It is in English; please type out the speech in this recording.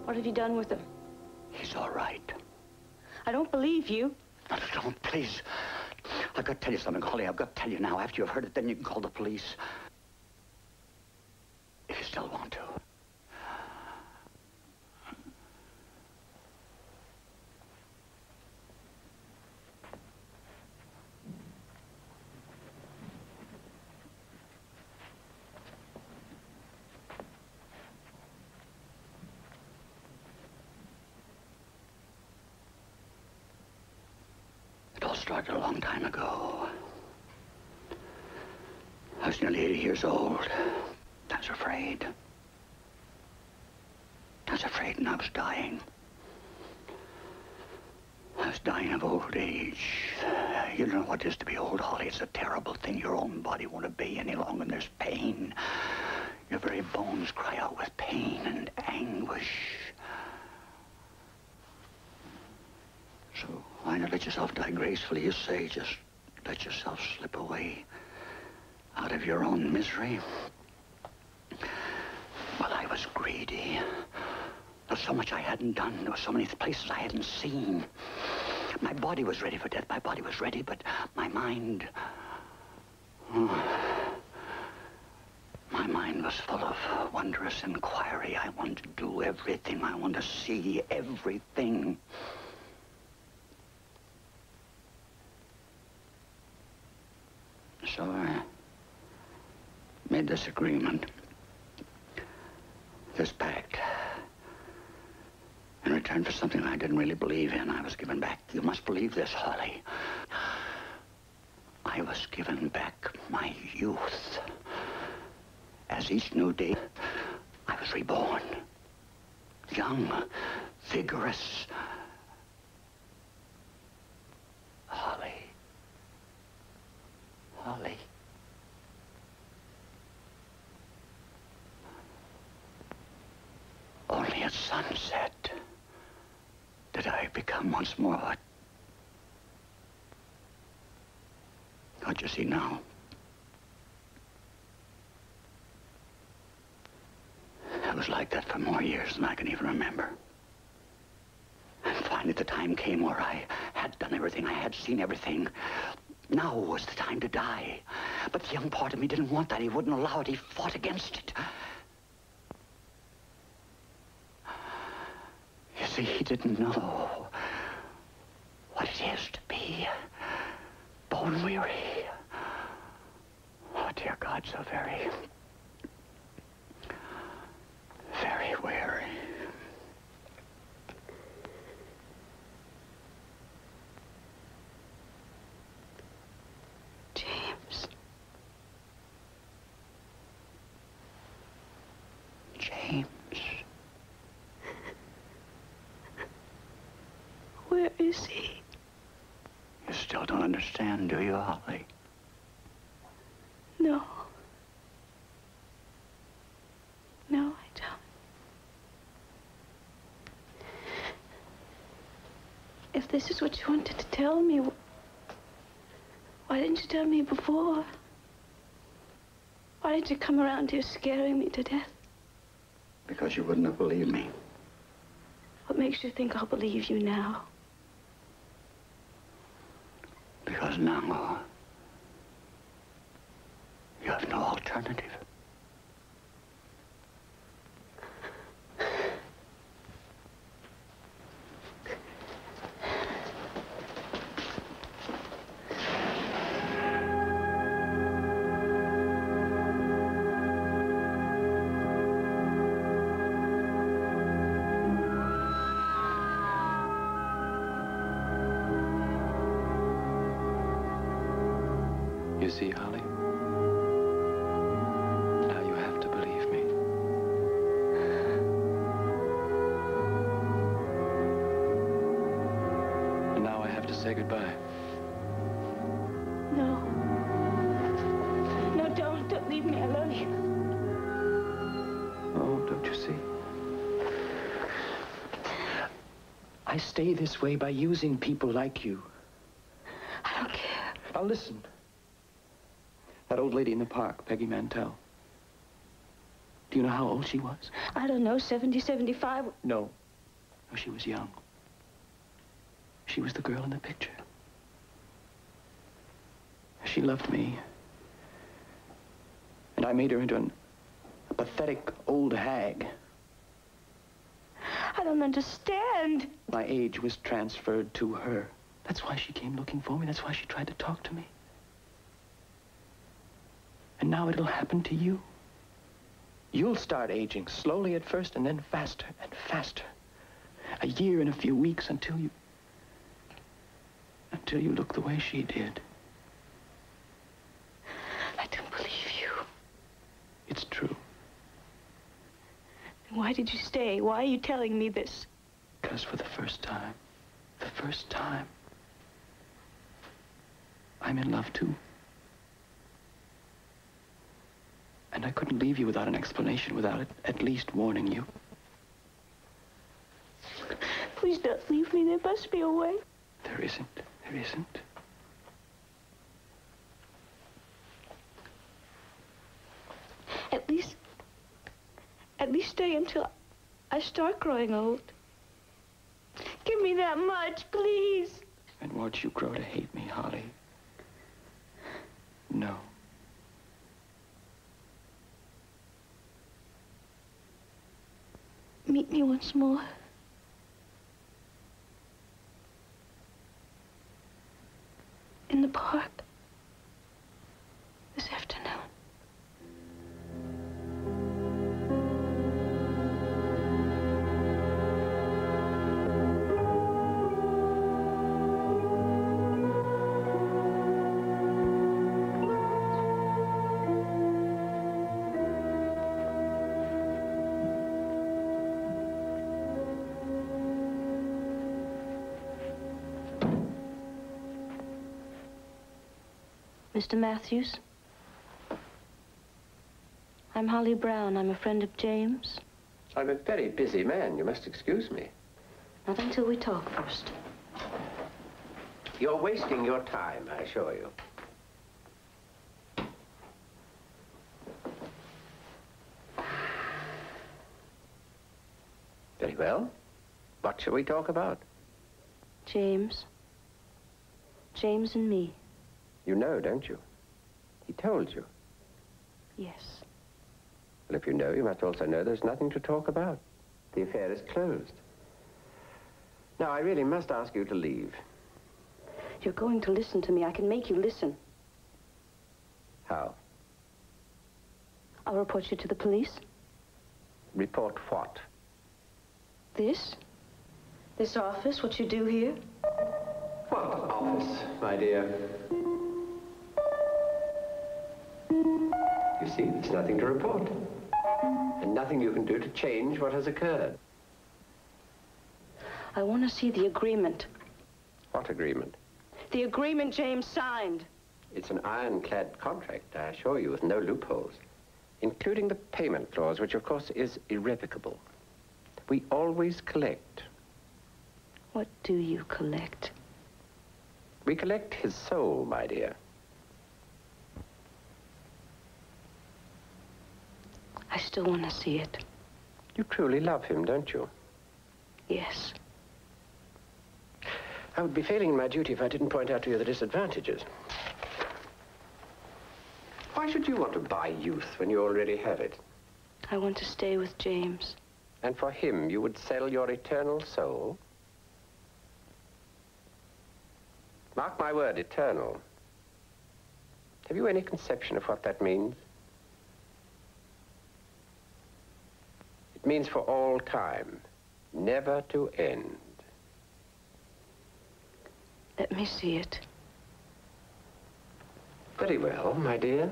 What have you done with him? He's all right. I don't believe you. No, don't, please. I've got to tell you something, Holly. I've got to tell you now. After you've heard it, then you can call the police. If you still want to. It all started a long time ago. I was nearly 80 years old. I was afraid. I was afraid and I was dying. I was dying of old age. You don't know what it is to be old, Holly. It's a terrible thing. Your own body won't obey any longer, and there's pain. Your very bones cry out with pain and anguish. So why not let yourself die gracefully? You say, just let yourself slip away out of your own misery. Well, I was greedy. There was so much I hadn't done. There were so many places I hadn't seen. My body was ready for death. My body was ready, but my mind... my mind was full of wondrous inquiry. I wanted to do everything. I wanted to see everything. So I made this agreement, this pact. In return for something I didn't really believe in, I was given back. You must believe this, Holly. I was given back my youth. As each new day, I was reborn. Young, vigorous. Holly. Holly. Only at sunset did I become once more what you see now. It was like that for more years than I can even remember. And finally the time came where I had done everything, I had seen everything. Now was the time to die. But the young part of me didn't want that. He wouldn't allow it. He fought against it. You see, he didn't know what it is to be bone weary. Oh, dear God, so very, very weary. James. James. Where is he? You still don't understand, do you, Holly? No. No, I don't. If this is what you wanted to tell me, why didn't you tell me before? Why did you come around here scaring me to death? Because you wouldn't have believed me. What makes you think I'll believe you now? Because now you have no alternative. You see, Holly? Now you have to believe me. And now I have to say goodbye. No. No, don't. Don't leave me. I love you. Oh, don't you see? I stay this way by using people like you. I don't care. Now listen. That old lady in the park, Peggy Mantell. Do you know how old she was? I don't know, 70, 75. No. No, she was young. She was the girl in the picture. She loved me. And I made her into a pathetic old hag. I don't understand. My age was transferred to her. That's why she came looking for me. That's why she tried to talk to me. And now it'll happen to you. You'll start aging, slowly at first, and then faster and faster. A year and a few weeks until you look the way she did. I don't believe you. It's true. Why did you stay? Why are you telling me this? Because for the first time, I'm in love too. And I couldn't leave you without an explanation, without at least warning you. Please don't leave me. There must be a way. There isn't. There isn't. At least stay until I start growing old. Give me that much, please. And watch you grow to hate me, Holly. No. Meet me once more. In the park. This afternoon. Mr. Matthews? I'm Holly Brown. I'm a friend of James. I'm a very busy man. You must excuse me. Not until we talk first. You're wasting your time, I assure you. Very well. What shall we talk about? James. James and me. You know, don't you? He told you. Yes. Well, if you know, you must also know there's nothing to talk about. The affair is closed. Now, I really must ask you to leave. You're going to listen to me. I can make you listen. How? I'll report you to the police. Report what? This? This office, what you do here? What office, my dear? You see, there's nothing to report. And nothing you can do to change what has occurred. I want to see the agreement. What agreement? The agreement James signed. It's an ironclad contract, I assure you, with no loopholes. Including the payment clause, which of course is irrevocable. We always collect. What do you collect? We collect his soul, my dear. I still want to see it. You truly love him, don't you? Yes. I would be failing in my duty if I didn't point out to you the disadvantages. Why should you want to buy youth when you already have it? I want to stay with James. And for him, you would sell your eternal soul? Mark my word, eternal. Have you any conception of what that means? It means for all time, never to end. Let me see it. Very well, my dear.